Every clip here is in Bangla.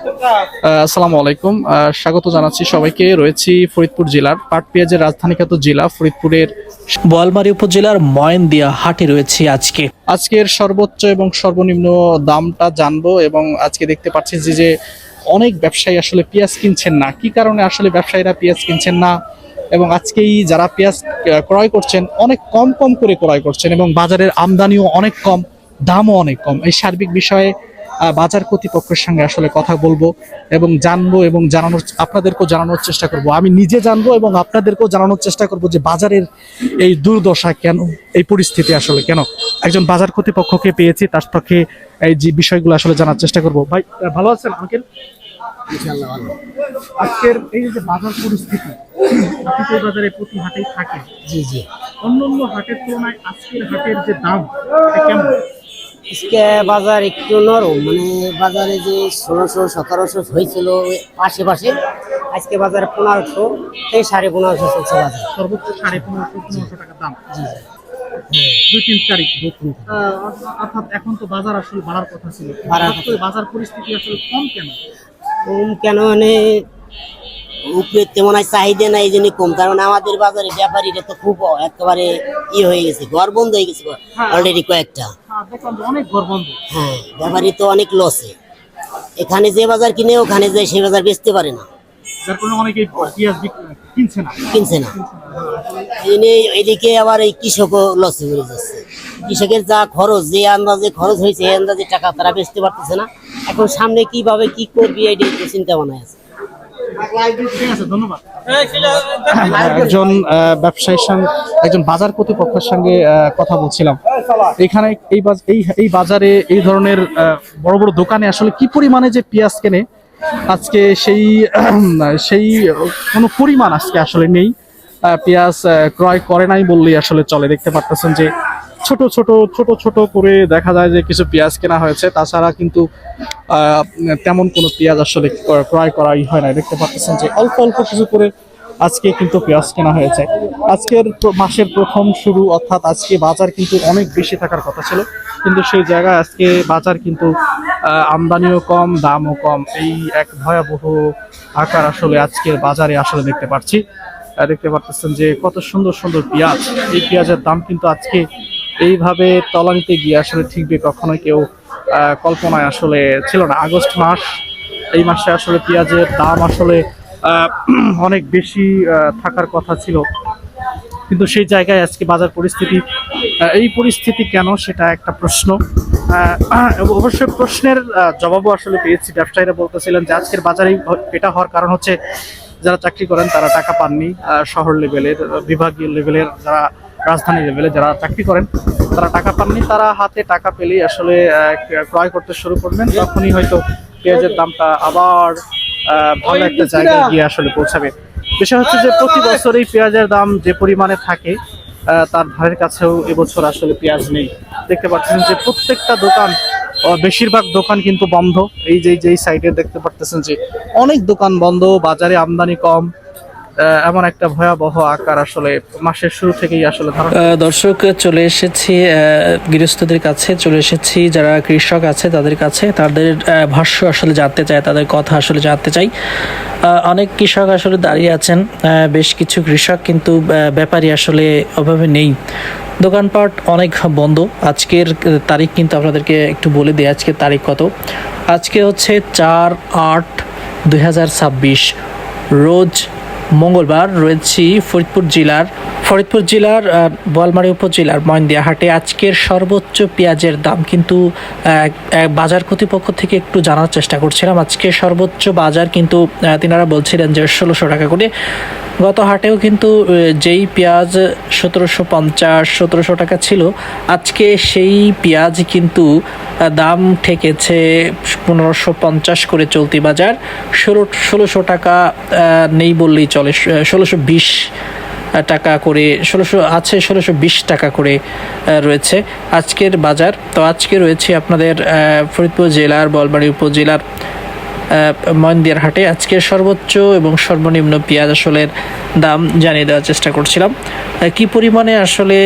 আসসালামু আলাইকুম। স্বাগত জানাচ্ছি সবাইকে। রয়েছি ফরিদপুর জেলার পাট পেঁয়াজের রাজধানীখ্যাত জেলা ফরিদপুরের বোয়ালমারী উপজেলার ময়নদিয়া হাটে রয়েছে আজকের সর্বোচ্চ এবং সর্বনিম্ন দামটা জানবো। এবং আজকে দেখতে পাচ্ছি যে অনেক ব্যবসায়ী আসলে পেঁয়াজ কিনছেন না। কি কারণে আসলে ব্যবসায়ীরা পেঁয়াজ কিনছেন না, এবং আজকেই যারা পেঁয়াজ ক্রয় করছেন অনেক কম কম করে ক্রয় করছেন, এবং বাজারের আমদানিও অনেক কম, দামও অনেক কম। এই সার্বিক বিষয়ে বাজার কর্তৃপক্ষের সঙ্গে আসলে কথা বলবো এবং জানবো, এবং আপনাদেরকেও জানানোর চেষ্টা করব। আমি নিজে জানবো এবং আপনাদেরকেও জানানোর চেষ্টা করব যে বাজারের এই দুর্দশা কেন, এই পরিস্থিতি আসলে কেন। একজন বাজার কর্তৃপক্ষকে পেয়েছি, তার পক্ষে এই যে বিষয়গুলো আসলে জানার চেষ্টা করব। ভাই ভালো আছেন আঙ্কেল? ইনশাআল্লাহ ভালো। আজকের এই যে বাজার পরিস্থিতি, আপনি তো বাজারে প্রতি হাটেই থাকেন, জি জি। অন্যান্য হাটের তুলনায় আজকের হাটের যে দাম এটা কেমন? আজকে বাজার একটু নরম, মানে বাজারে যে 1600-1700 হয়েছিল আশেপাশে, আজকে বাজারে 1500 থেকে 1550 চলছে বাজার। সর্বোচ্চ 1550-1500 টাকা দাম। জি জি। 2-3 তারিখ। 2-3 অর্থাৎ এখন তো বাজার আসলে বাড়ার কথা ছিল, বাড়ার হঠাৎ করে বাজার পরিস্থিতি আসলে কম কেন? কম কেন, মানে উপরে তেমন আর চাহিদা নাই, এই জন্য কম। কারণ আমাদের বাজারে ব্যাপারীরা তো খুব একেবারে হয়ে গেছে, ঘর বন্ধ হয়ে গেছে অলরেডি কয়েকটা। দেখলাম যে অনেক ঘর বন্ধ। হ্যাঁ, ব্যাপারী তো অনেক লসে। এখানে যে বাজার কিনে ওখানে যায় সেই বাজার বেচতে পারে না, যার কারণে অনেকেই পেঁয়াজ কিনছে না। কিনছে না। এদিকে আবার এই কৃষকও লসে পড়ে যাচ্ছে। কৃষকের যা খরচ, যে আন্দাজে খরচ হয়েছে এই আন্দাজে টাকা তারা বেচতে পারতেছে না। এখন সামনে কিভাবে কি করবি এই চিন্তা ভাবনা আছে। ঠিক আছে, ধন্যবাদ। একজন ব্যবসায়ীর সঙ্গে, একজন বাজার কর্তৃপক্ষের সঙ্গে কথা বলছিলাম। এখানে এই বাজারে এই ধরনের বড় বড় দোকানে আসলে কি পরিমাণে যে পেঁয়াজ কেনে, আজকে সেই কোনো পরিমাণ আজকে আসলে নেই। পেঁয়াজ ক্রয় করে নাই বললেই আসলে চলে। দেখতে পারতেছেন যে ছোট ছোট ছোট ছোট করে দেখা যায় যে কিছু পেঁয়াজ কেনা হয়েছে, তাছাড়া কিন্তু তেমন কোনো পেঁয়াজ আসলে ক্রয় করাই হয় না। দেখতে পাচ্ছেন যে অল্প অল্প কিছু করে আজকে কিন্তু পেঁয়াজ কেনা হয়েছে। আজকের মাসের প্রথম শুরু, অর্থাৎ আজকে বাজার কিন্তু অনেক বেশি থাকার কথা ছিল, কিন্তু সেই জায়গায় আজকে বাজার কিন্তু আমদানিও কম, দামও কম। এই এক ভয়াবহ আকার আসলে আজকের বাজারে আসলে দেখতে পাচ্ছি। দেখতে পাচ্ছেন যে কত সুন্দর সুন্দর পেঁয়াজ। এই পেঁয়াজের দাম কিন্তু আজকে এইভাবে তলানিতে গিয়ে আসলে ঠিকবে কখনোই কেউ কল্পনায় আসলে ছিল না। আগস্ট মাস, এই মাসে আসলে পেঁয়াজের দাম আসলে অনেক বেশি থাকার কথা ছিল, কিন্তু সেই জায়গায় আজকে বাজার পরিস্থিতি, এই পরিস্থিতি কেন সেটা একটা প্রশ্ন। অবশ্যই প্রশ্নের জবাবও আসলে পেয়েছি। ব্যবসায়ীরা বলতেছিলেন যে আজকের বাজারে এটা হওয়ার কারণ হচ্ছে যারা চাকরি করেন তারা টাকা পাননি, শহর লেভেলের, বিভাগীয় লেভেলের, যারা রাজধানী লেভেলে যারা চাকরি করেন তারা টাকা পাননি। তারা হাতে টাকা পেলেই আসলে ক্রয় করতে শুরু করবেন, তখনই হয়তো পেঁয়াজের দামটা আবার ভালো একটা জায়গায় গিয়ে আসলে পৌঁছাবে। বিষয় হচ্ছে যে প্রতি বছর এই পেঁয়াজের দাম যে পরিমাণে থাকে, তার ধারের কাছেও এবছর আসলে পেঁয়াজ নেই। দেখতে পাচ্ছেন যে প্রত্যেকটা দোকান, বেশিরভাগ দোকান কিন্তু বন্ধ। এই যে সাইডে দেখতে পারতেছেন যে অনেক দোকান বন্ধ, বাজারে আমদানি কম। এমন একটা ভয়াবহ আকার আসলে মাসের শুরু থেকেই আসলে দর্শক চলে এসেছি গৃহস্থদের কাছে, চলে এসেছি যারা কৃষক আছে তাদের কাছে, তাদের ভাষ্য আসলে জানতে চাই, তাদের কথা আসলে জানতে চাই। অনেক কৃষক আসলে দাঁড়িয়ে আছেন, বেশ কিছু কৃষক, কিন্তু ব্যাপারী আসলে ওভাবে নেই। দোকানপাট অনেক বন্ধ। আজকের তারিখ কিন্তু আপনাদেরকে একটু বলে দিই, আজকের তারিখ কত। আজকে হচ্ছে 4/8/2026, রোজ মঙ্গলবার। রয়েছি ফরিদপুর জেলার বোয়ালমারী উপজেলার ময়নদিয়া হাটে। আজকের সর্বোচ্চ পেঁয়াজের দাম কিন্তু বাজার কর্তৃপক্ষ থেকে একটু জানার চেষ্টা করছিলাম। আজকে সর্বোচ্চ বাজার কিন্তু তিনারা বলছিলেন যে 1600 টাকা করে। গত হাটেও কিন্তু যেই পেঁয়াজ 1750-1700 টাকা ছিল, আজকে সেই পেঁয়াজ কিন্তু দাম ঠেকেছে 1550 করে চলতি বাজার। 1600 টাকা নেই বললেই চলে, 1620 টাকা করে, 1620 টাকা করে রয়েছে আজকের বাজার। তো আজকে রয়েছে আপনাদের ফরিদপুর জেলার বোয়ালমারী উপজেলার ময়নদিয়ার হাটে। আজকে সর্বোচ্চ এবং সর্বনিম্ন পেঁয়াজ আসলের দাম জানিয়ে দেওয়ার চেষ্টা করছিলাম। কি পরিমাণে আসলে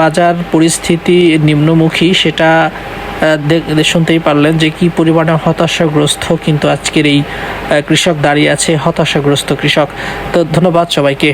বাজার পরিস্থিতি নিম্নমুখী সেটা শুনতেই পারলেন যে কি পরিমাণে হতাশাগ্রস্ত কিন্তু আজকের এই কৃষক দাঁড়িয়ে আছে, হতাশাগ্রস্ত কৃষক। তো ধন্যবাদ সবাইকে।